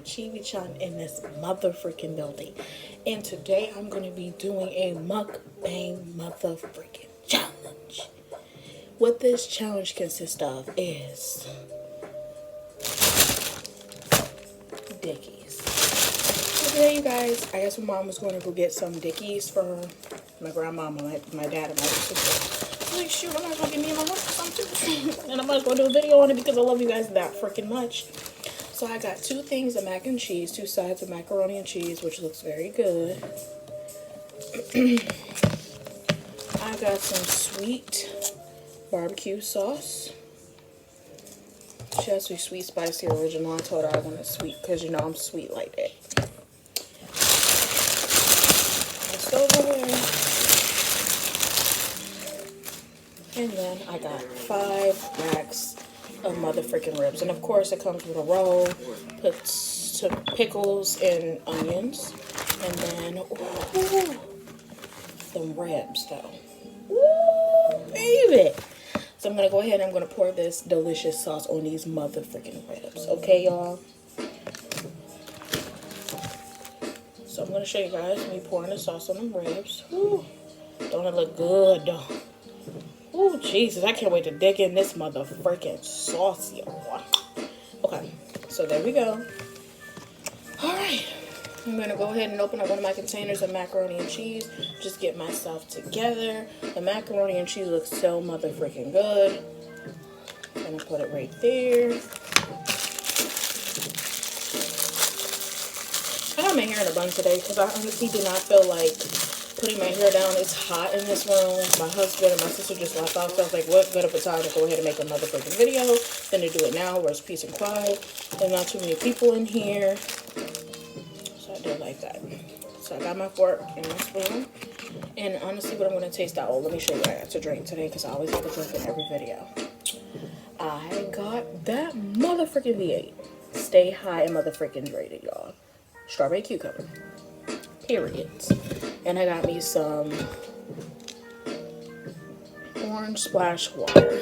Chibi Chun in this motherfucking building. And today I'm going to be doing a mukbang motherfucking challenge. What this challenge consists of is Dickies. So today, you guys, I guess my mom was going to go get some Dickies for my grandmama, my dad, and my sister. I was like, shoot, I'm not going to get me and my mom some too. And I'm not going to do a video on it because I love you guys that freaking much. So I got two things of mac and cheese, two sides of macaroni and cheese, which looks very good. I got some sweet barbecue sauce. She has to be sweet, spicy, original. I told her I wanted sweet because, you know, I'm sweet like that. Let's over here. And then I got 5 racks of motherfucking ribs. And of course it comes with a roll, puts some pickles and onions. And then, ooh, them ribs though. Ooh, baby. So I'm going to go ahead and I'm going to pour this delicious sauce on these motherfucking ribs. Okay, y'all? So I'm going to show you guys me pouring the sauce on them ribs. Ooh, don't it look good though? Oh, Jesus, I can't wait to dig in this motherfucking sauce, y'all. Okay, so there we go. Alright, I'm going to go ahead and open up one of my containers of macaroni and cheese. Just get myself together. The macaroni and cheese looks so motherfucking good. I'm going to put it right there. I got my hair in a bun today because I honestly did not feel like putting my hair down. It's hot in this room. My husband and my sister just left out, so I was like, what better time to go ahead and make a motherfucking video than to do it now where it's peace and quiet. There's not too many people in here. So I did like that. So I got my fork and my spoon. And honestly, what I'm going to taste out, let me show you what I got to drink today because I always have to drink in every video. I got that motherfucking V8. Stay high and motherfucking hydrated, y'all. Strawberry cucumber. Period. And I got me some orange splash water.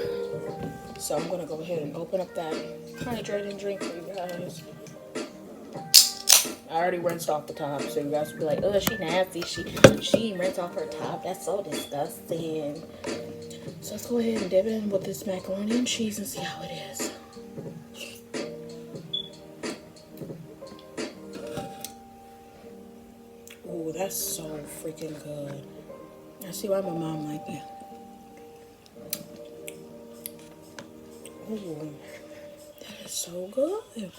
So I'm going to go ahead and open up that hydrating drink for you guys. I already rinsed off the top, so you guys will be like, oh, she nasty. She rinsed off her top. That's so disgusting. So let's go ahead and dip in with this macaroni and cheese and see how it is. Ooh, that's so freaking good. I see why my mom liked that. Ooh, that is so good.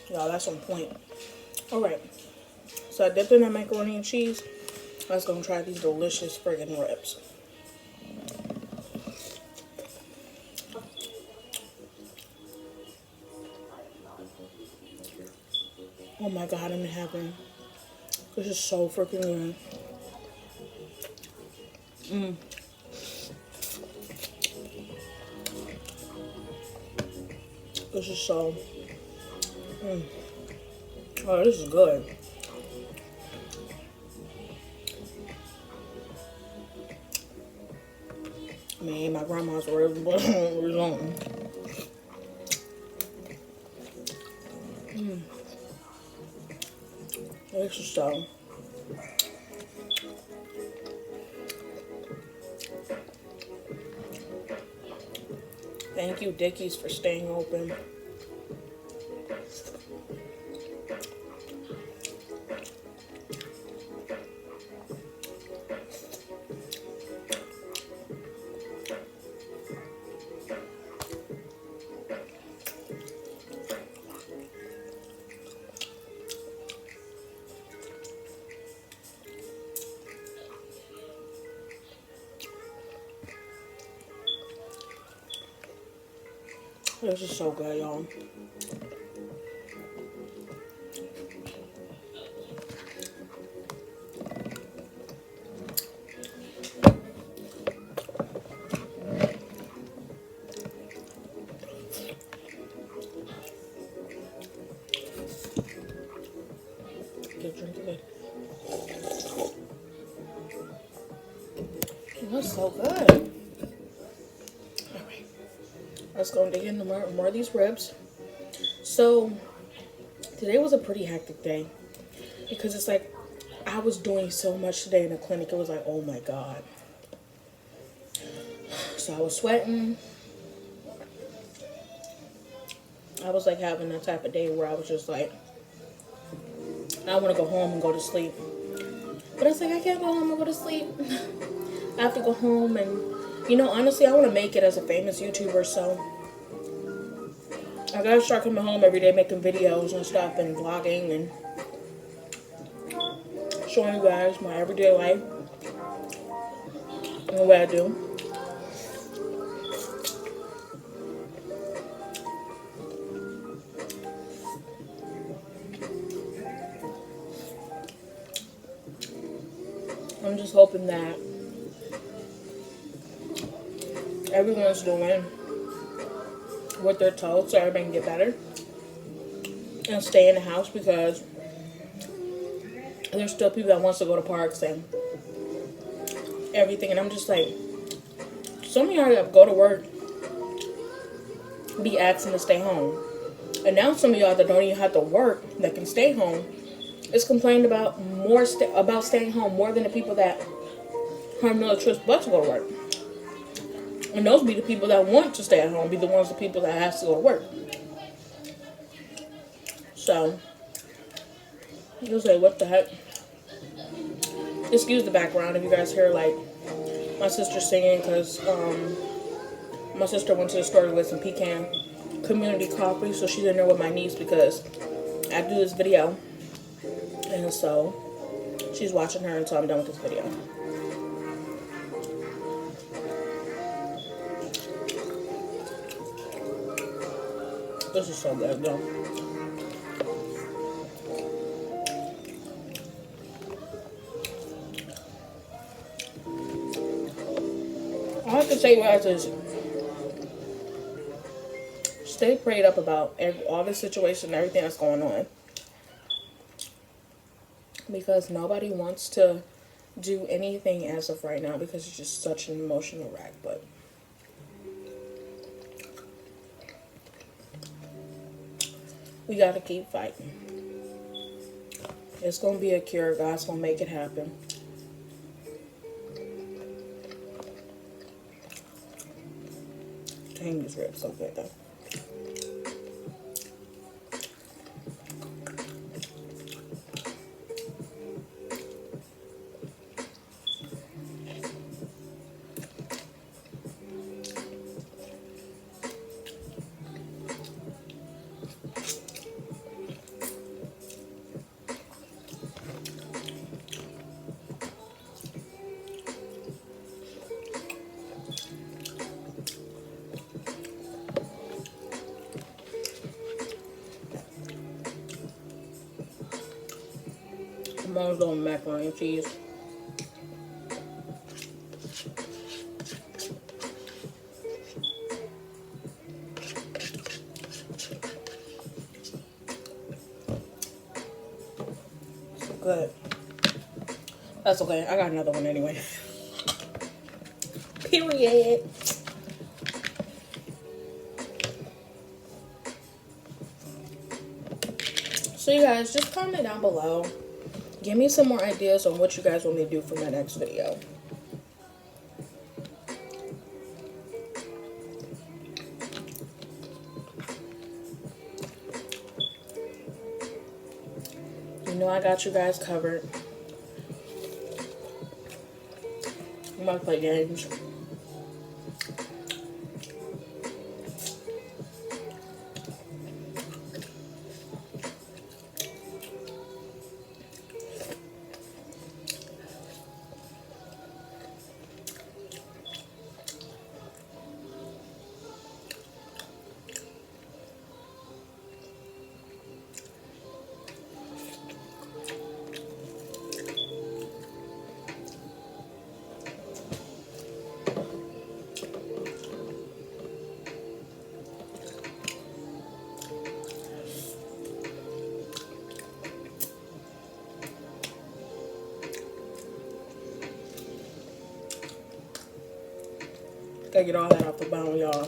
Y'all, that's on point. Alright, so I dipped in that macaroni and cheese. Let's go and try these delicious friggin' ribs. Oh my God, I'm in heaven. This is so freaking good. This is so... Oh, this is good. Man, my grandma's ribs was on. This is so... Thank you, Dickies, for staying open. This is so good, y'all. Get a drink of it. It was so good. Alright. Let's go and dig into more of these ribs. So today was a pretty hectic day because it's like I was doing so much today in the clinic. It was like, oh my God. So I was sweating. I was like having that type of day where I was just like, I want to go home and go to sleep. But I was like, I can't go home and go to sleep. I have to go home and, you know, honestly, I want to make it as a famous YouTuber, so I gotta start coming home every day making videos and stuff and vlogging and showing you guys my everyday life and what I do. I'm just hoping that everyone's doing what they're told so everybody can get better and stay in the house, because there's still people that wants to go to parks and everything, and I'm just like, some of y'all that go to work be asking to stay home, and now some of y'all that don't even have to work that can stay home is complaining about about staying home more than the people that have no choice but to go to work. And those be the people that want to stay at home, be the people that have to go to work. So, you'll say, what the heck? Excuse the background if you guys hear, like, my sister singing, because my sister went to the store to get some pecan community coffee, so she's in there with my niece because I do this video. And so, she's watching her until I'm done with this video. This is so good, though. All I have to say, guys, is stay prayed up about all this situation and everything that's going on. Because nobody wants to do anything as of right now because it's just such an emotional wreck. But we gotta keep fighting. It's gonna be a cure. God's gonna make it happen. Dang, this rib's so good though. I'm always doing macaroni and cheese. Good. That's okay. I got another one anyway. Period. So you guys, just comment down below. Give me some more ideas on what you guys want me to do for my next video. You know I got you guys covered. I'm about to play games. Gotta get all that off the bone, y'all.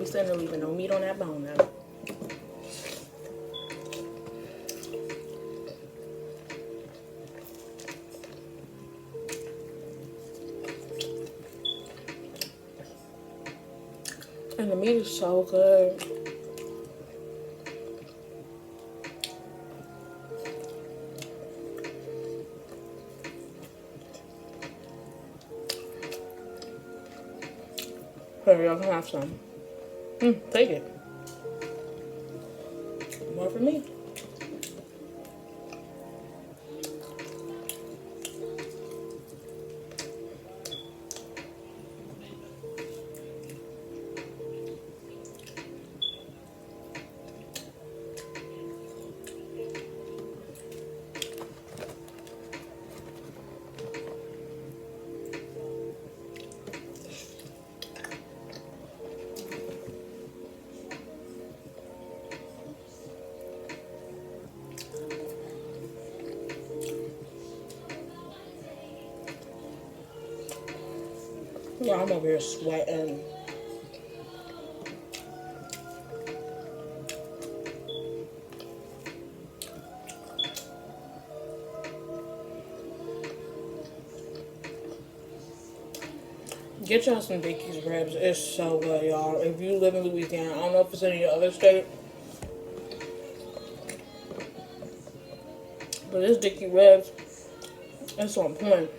sitting there leaving no meat on that bone now. And the meat is so good. Here, y'all can have some. Take it. More for me. Yeah, I'm over here sweating. Get y'all some Dickey's ribs. It's so good, y'all. If you live in Louisiana, I don't know if it's in any other state, but this Dickey ribs, it's on point.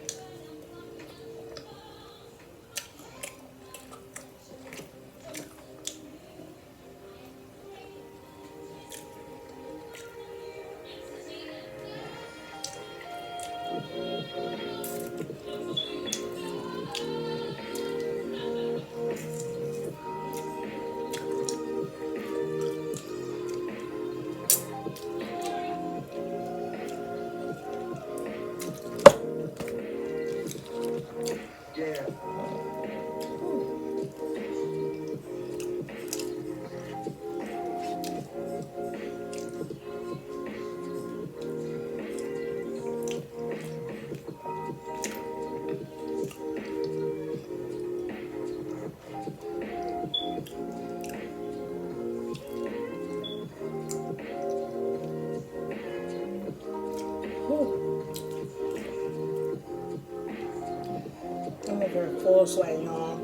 I'm over here full sweat, y'all.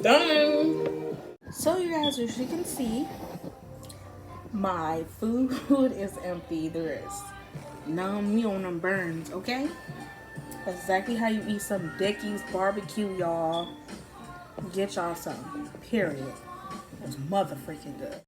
Done. So you guys, as you can see, my food is empty. There is no meat on them burns, okay? That's exactly how you eat some Dickey's barbecue, y'all. Get y'all some, period. It's mother freaking good.